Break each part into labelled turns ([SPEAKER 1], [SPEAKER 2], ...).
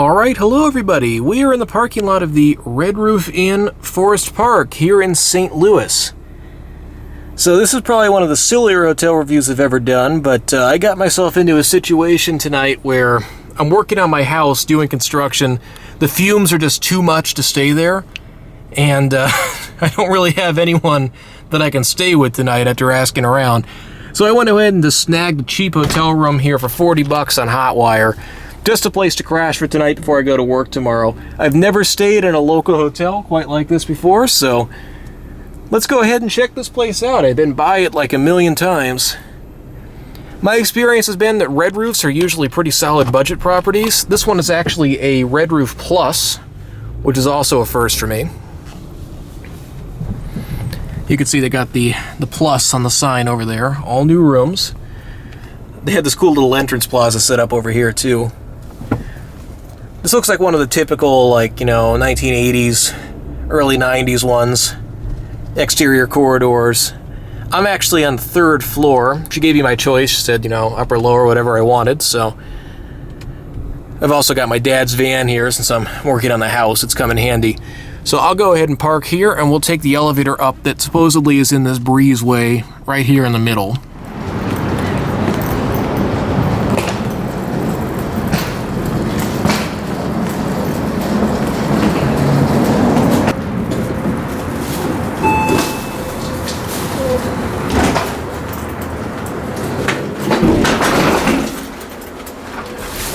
[SPEAKER 1] Alright, hello everybody. We are in the parking lot of the Red Roof Inn Forest Park here in St. Louis. So this is probably one of the sillier hotel reviews I've ever done, but I got myself into a situation tonight where I'm working on my house doing construction. The fumes are just too much to stay there, and I don't really have anyone that I can stay with tonight after asking around. So I went ahead and just snagged a cheap hotel room here for $40 on Hotwire. Just a place to crash for tonight before I go to work tomorrow. I've never stayed in a local hotel quite like this before, so let's go ahead and check this place out. I've been by it like a million times. My experience has been that red roofs are usually pretty solid budget properties. This one is actually a Red Roof Plus, which is also a first for me. You can see they got the plus on the sign over there. All new rooms. They had this cool little entrance plaza set up over here too. This looks like one of the typical, 1980s, early 90s ones. Exterior corridors. I'm actually on the third floor. She gave me my choice. She said, upper, lower, whatever I wanted, so. I've also got my dad's van here since I'm working on the house. It's come in handy. So I'll go ahead and park here, and we'll take the elevator up that supposedly is in this breezeway right here in the middle.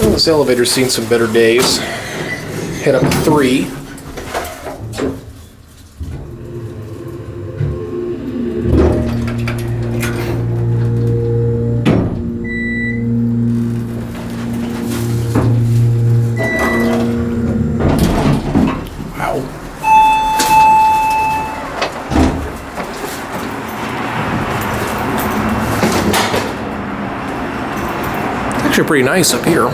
[SPEAKER 1] Well, this elevator's seen some better days. Head up to 3. Actually pretty nice up here.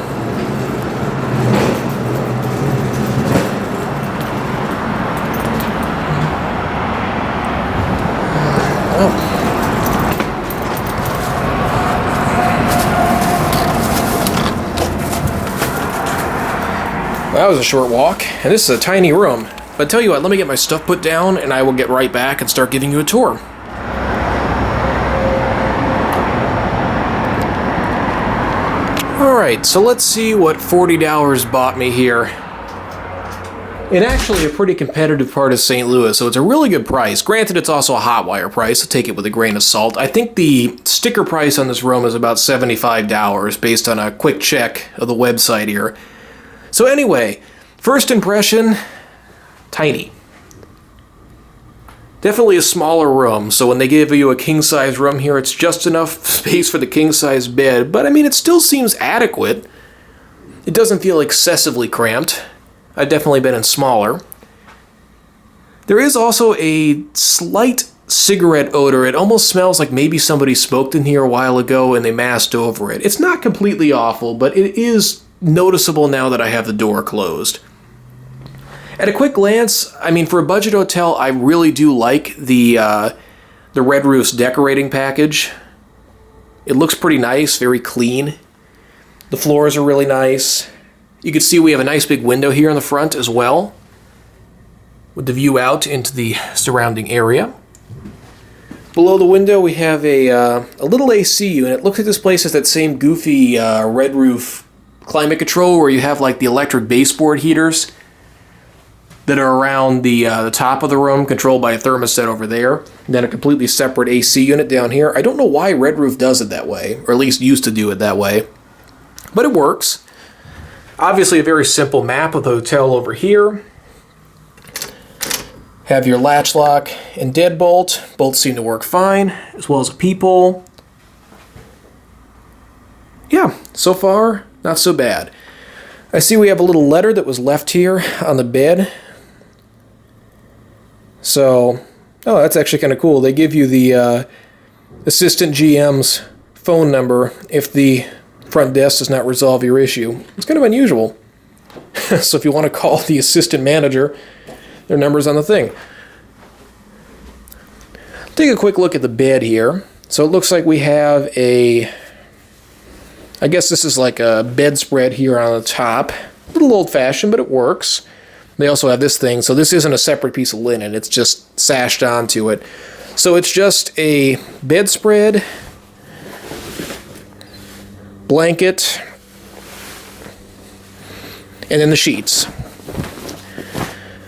[SPEAKER 1] Oh. That was a short walk, and this is a tiny room. But tell you what, let me get my stuff put down and I will get right back and start giving you a tour. Alright, so let's see what $40 bought me here. In actually a pretty competitive part of St. Louis, so it's a really good price. Granted, it's also a Hotwire price, so take it with a grain of salt. I think the sticker price on this room is about $75 based on a quick check of the website here. So anyway, first impression, tiny. Definitely a smaller room, so when they give you a king-size room here, it's just enough space for the king-size bed, but I mean, it still seems adequate. It doesn't feel excessively cramped. I've definitely been in smaller. There is also a slight cigarette odor. It almost smells like maybe somebody smoked in here a while ago and they masked over it. It's not completely awful, but it is noticeable now that I have the door closed. At a quick glance, I mean, for a budget hotel, I really do like the Red Roof's decorating package. It looks pretty nice, very clean. The floors are really nice. You can see we have a nice big window here in the front as well, with the view out into the surrounding area. Below the window, we have a little AC unit. It looks like this place has that same goofy Red Roof climate control where you have like the electric baseboard heaters that are around the top of the room, controlled by a thermostat over there, and then a completely separate AC unit down here. I don't know why Red Roof does it that way, or at least used to do it that way, but it works. Obviously a very simple map of the hotel over here. Have your latch lock and deadbolt. Both seem to work fine, as well as a peephole. Yeah, so far, not so bad. I see we have a little letter that was left here on the bed. So, oh, that's actually kind of cool. They give you the assistant GM's phone number if the front desk does not resolve your issue. It's kind of unusual. So if you want to call the assistant manager, their number's on the thing. Take a quick look at the bed here. So it looks like we have a, I guess this is like a bedspread here on the top. A little old-fashioned, but it works. They also have this thing, so this isn't a separate piece of linen. It's just sashed onto it. So it's just a bedspread, blanket, and then the sheets.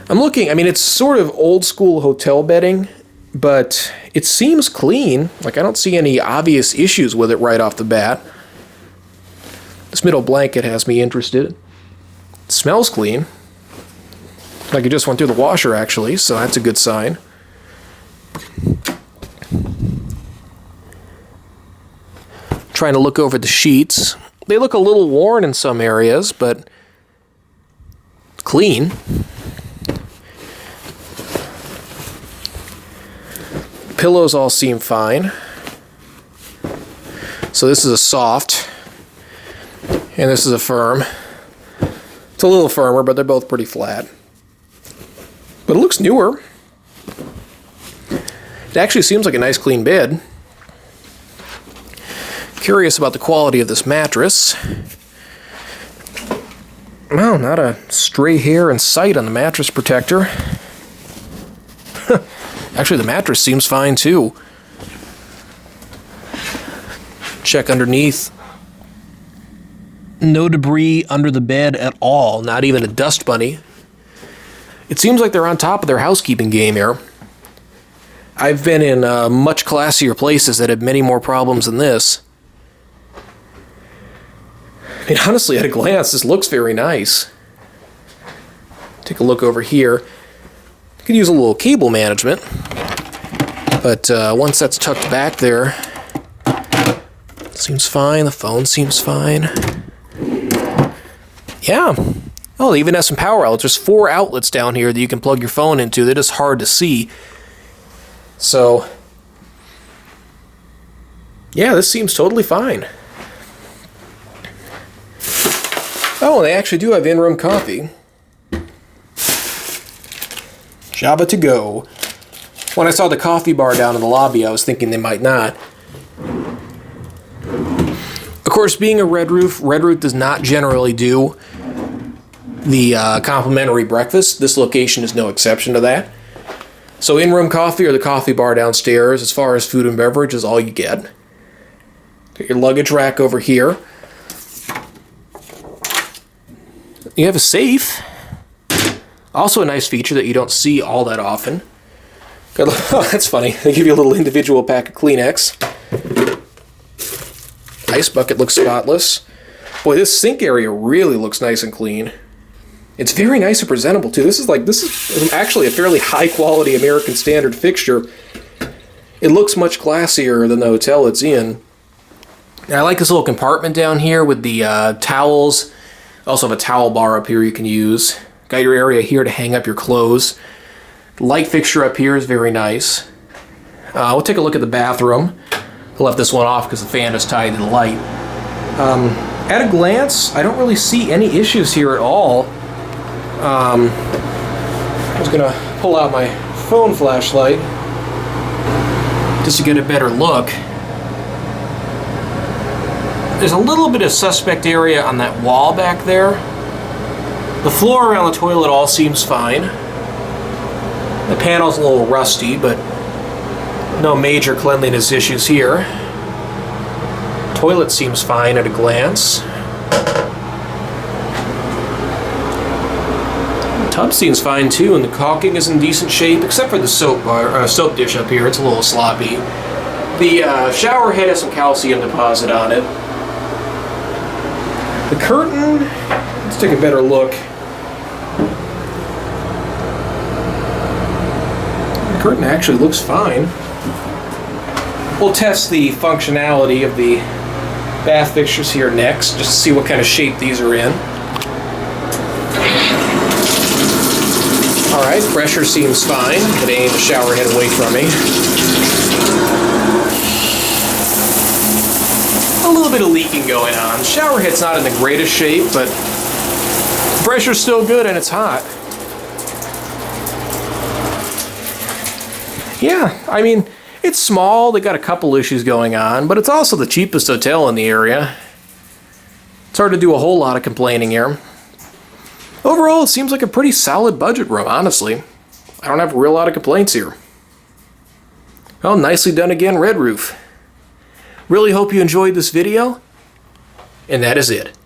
[SPEAKER 1] I'm looking, I mean, it's sort of old-school hotel bedding, but it seems clean. Like, I don't see any obvious issues with it right off the bat. This middle blanket has me interested. It smells clean. Like it just went through the washer, actually, so that's a good sign. Trying to look over the sheets. They look a little worn in some areas, but clean. Pillows all seem fine. So this is a soft, and this is a firm. It's a little firmer, but they're both pretty flat. But it looks newer. It actually seems like a nice clean bed. Curious about the quality of this mattress. Well, not a stray hair in sight on the mattress protector. Actually, the mattress seems fine too. Check underneath. No debris under the bed at all, not even a dust bunny. It seems like they're on top of their housekeeping game here. I've been in much classier places that have many more problems than this. I mean, honestly, at a glance, this looks very nice. Take a look over here. You could use a little cable management, but once that's tucked back there, seems fine. The phone seems fine. Yeah. Oh, they even have some power outlets. There's 4 outlets down here that you can plug your phone into. They're just hard to see. So, yeah, this seems totally fine. Oh, they actually do have in-room coffee. Java to go. When I saw the coffee bar down in the lobby, I was thinking they might not. Of course, being a Red Roof does not generally do the complimentary breakfast. This location is no exception to that. So in-room coffee or the coffee bar downstairs, as far as food and beverage, is all you get. Got your luggage rack over here. You have a safe. Also a nice feature that you don't see all that often. Oh, that's funny. They give you a little individual pack of Kleenex. Ice bucket looks spotless. Boy, this sink area really looks nice and clean. It's very nice and presentable too. This is actually a fairly high quality American Standard fixture. It looks much classier than the hotel it's in. And I like this little compartment down here with the towels. Also have a towel bar up here you can use. Got your area here to hang up your clothes. Light fixture up here is very nice. We'll take a look at the bathroom. I left this one off because the fan is tied to the light. At a glance, I don't really see any issues here at all. I was gonna pull out my phone flashlight just to get a better look. There's a little bit of suspect area on that wall back there. The floor around the toilet all seems fine. The panel's a little rusty, but no major cleanliness issues here. Toilet seems fine at a glance. The tub seems fine too, and the caulking is in decent shape, except for the soap dish up here. It's a little sloppy. The shower head has some calcium deposit on it. The curtain, let's take a better look. The curtain actually looks fine. We'll test the functionality of the bath fixtures here next, just to see what kind of shape these are in. Alright, pressure seems fine, but aim the shower head away from me. A little bit of leaking going on. The shower head's not in the greatest shape, but pressure's still good and it's hot. Yeah, I mean, it's small, they got a couple issues going on, but it's also the cheapest hotel in the area. It's hard to do a whole lot of complaining here. Overall, it seems like a pretty solid budget room, honestly. I don't have a real lot of complaints here. Well, nicely done again, Red Roof. Really hope you enjoyed this video, and that is it.